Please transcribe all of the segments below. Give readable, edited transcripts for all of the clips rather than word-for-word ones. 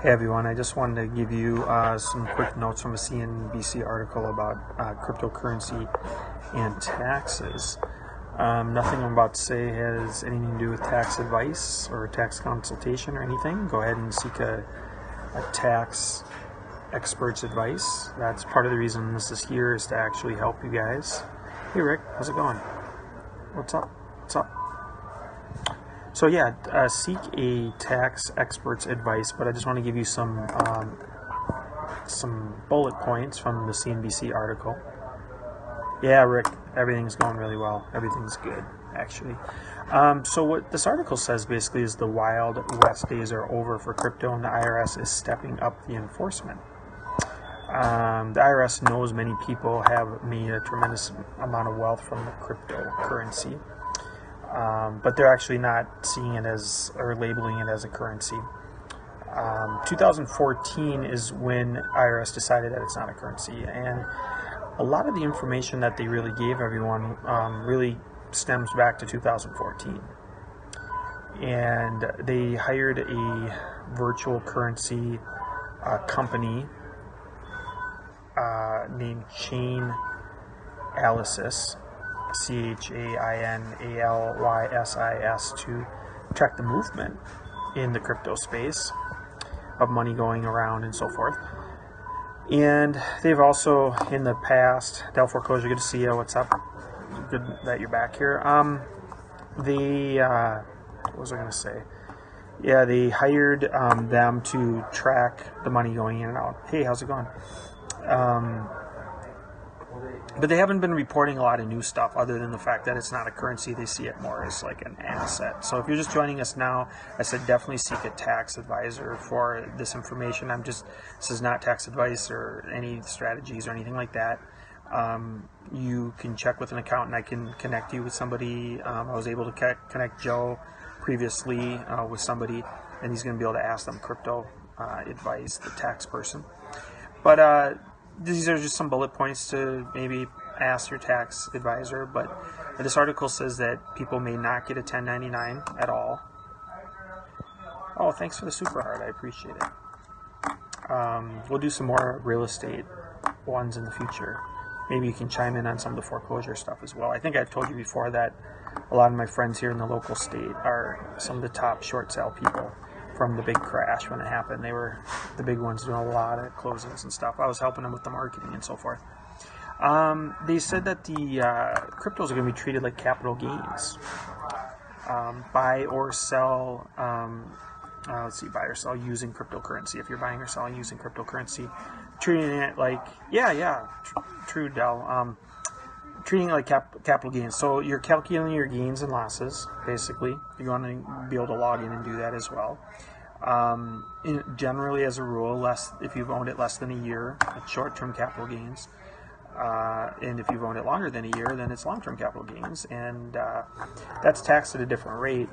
Hey everyone, I just wanted to give you some quick notes from a CNBC article about cryptocurrency and taxes. Nothing I'm about to say has anything to do with tax advice or tax consultation or anything. Go ahead and seek a tax expert's advice. That's part of the reason this is here, is to actually help you guys. Hey Rick, how's it going? What's up? What's up? So yeah, seek a tax expert's advice, but I just want to give you some bullet points from the CNBC article. Yeah, Rick, everything's going really well. Everything's good, actually. So what this article says basically is the Wild West days are over for crypto, and the IRS is stepping up the enforcement. The IRS knows many people have made a tremendous amount of wealth from the cryptocurrency. But they're actually not seeing it as, or labeling it as a currency. 2014 is when IRS decided that it's not a currency, and a lot of the information that they really gave everyone really stems back to 2014. And they hired a virtual currency company named Chainalysis, Chainalysis, to track the movement in the crypto space of money going around and so forth. And they've also, in the past, Del Foreclosure, good to see you. What's up? Good that you're back here. What was I going to say? Yeah, they hired them to track the money going in and out. Hey, how's it going? But they haven't been reporting a lot of new stuff other than the fact that it's not a currency. They see it more as like an asset. So if you're just joining us now, I said definitely seek a tax advisor for this information. This is not tax advice or any strategies or anything like that. You can check with an accountant. I can connect you with somebody. I was able to connect Joe previously with somebody, and he's going to be able to ask them crypto advice, the tax person. But these are just some bullet points to maybe ask your tax advisor. But this article says that people may not get a 1099 at all. Oh, thanks for the super heart. I appreciate it. We'll do some more real estate ones in the future. Maybe you can chime in on some of the foreclosure stuff as well. I think I've told you before that a lot of my friends here in the local state are some of the top short sale people from the big crash when it happened. They were the big ones doing a lot of closings and stuff. I was helping them with the marketing and so forth. They said that the cryptos are going to be treated like capital gains. Buy or sell, buy or sell using cryptocurrency. If you're buying or selling using cryptocurrency, treating it like, true, Del. Treating it like capital gains. So you're calculating your gains and losses, basically. You're going to be able to log in and do that as well. Generally, as a rule, if you've owned it less than a year, it's short-term capital gains. And if you've owned it longer than a year, then it's long-term capital gains. And that's taxed at a different rate,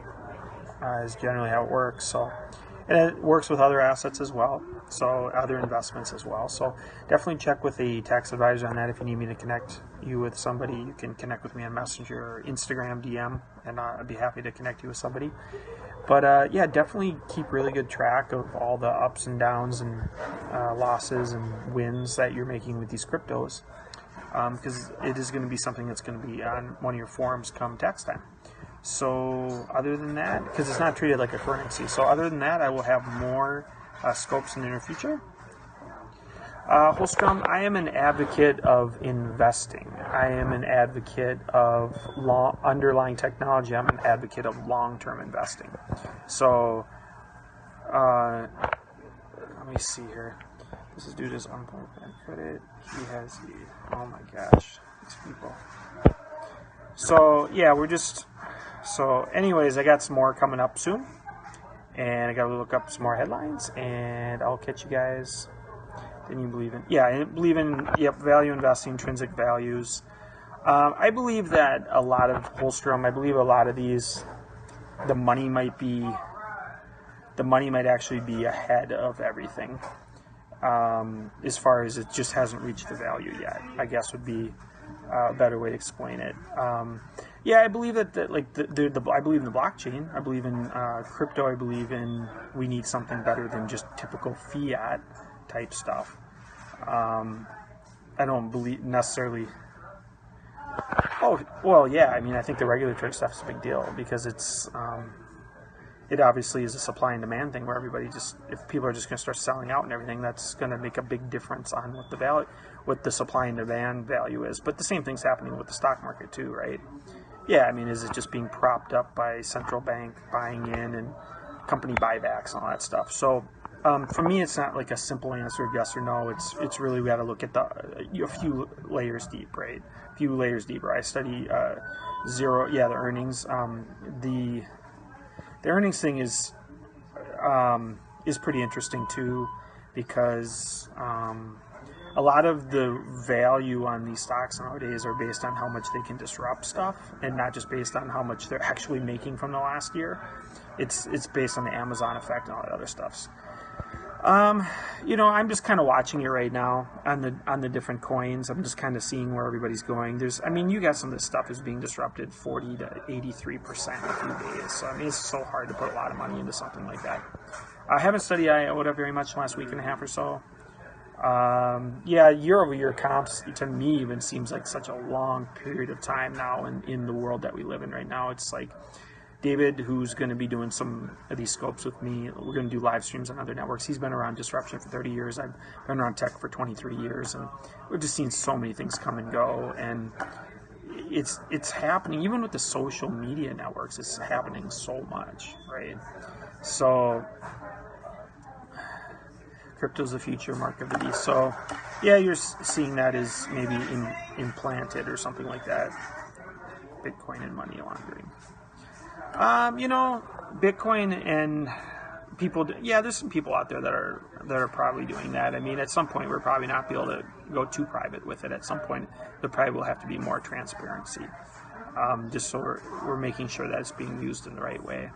is generally how it works. So, and it works with other assets as well, so other investments as well. So definitely check with a tax advisor on that. If you need me to connect you with somebody, you can connect with me on Messenger or Instagram DM, and I'd be happy to connect you with somebody. But yeah, definitely keep really good track of all the ups and downs and losses and wins that you're making with these cryptos, because it is going to be something that's going to be on one of your forums come tax time. So other than that, because it's not treated like a currency, so other than that, I will have more scopes in the near future. Holstrom, I am an advocate of investing. I am an advocate of underlying technology. I'm an advocate of long-term investing. So let me see here. This dude is unemployment credit. He has oh my gosh, these people. So yeah, so anyways, I got some more coming up soon, and I got to look up some more headlines, and I'll catch you guys. Then you believe in, I believe in, value investing, intrinsic values. I believe that a lot of Holstrom, I believe a lot of these, the money might actually be ahead of everything, as far as it just hasn't reached the value yet, I guess would be a better way to explain it. Yeah, I believe that I believe in the blockchain. I believe in crypto. I believe in we need something better than just typical fiat type stuff. I don't believe necessarily. Oh, well, yeah. I mean, I think the regulatory stuff is a big deal because it obviously is a supply and demand thing where everybody if people are just going to start selling out and everything, that's going to make a big difference on what the supply and demand value is. But the same thing's happening with the stock market too, right? Yeah, I mean, is it just being propped up by central bank buying in and company buybacks and all that stuff? So for me, it's not like a simple answer of yes or no. It's really we got to look at a few layers deep, right? A few layers deeper. I study the earnings. The earnings thing is pretty interesting too, because a lot of the value on these stocks nowadays are based on how much they can disrupt stuff, and not just based on how much they're actually making from the last year. It's based on the Amazon effect and all that other stuff. I'm just kind of watching it right now on the different coins. I'm just kind of seeing where everybody's going. You got some of this stuff is being disrupted 40 to 83% in a few days. So it's so hard to put a lot of money into something like that. I haven't studied IOTA very much the last week and a half or so. Year-over-year comps to me even seems like such a long period of time now in the world that we live in right now. It's like David, who's going to be doing some of these scopes with me, we're going to do live streams on other networks. He's been around disruption for 30 years. I've been around tech for 23 years, and we've just seen so many things come and go, and it's happening. Even with the social media networks, it's happening so much, right? So crypto's the future, mark of the beast. So yeah, you're seeing that as maybe implanted or something like that. Bitcoin and money laundering. Bitcoin and people. There's some people out there that are probably doing that. I mean, at some point we're probably not be able to go too private with it. At some point, there probably will have to be more transparency, just so we're making sure that it's being used in the right way.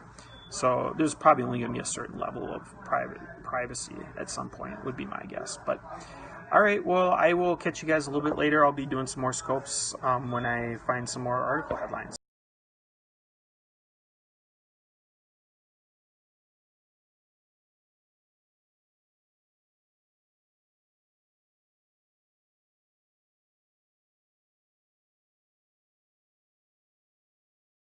So there's probably only going to be a certain level of privacy at some point, would be my guess. But all right, well, I will catch you guys a little bit later. I'll be doing some more scopes when I find some more article headlines.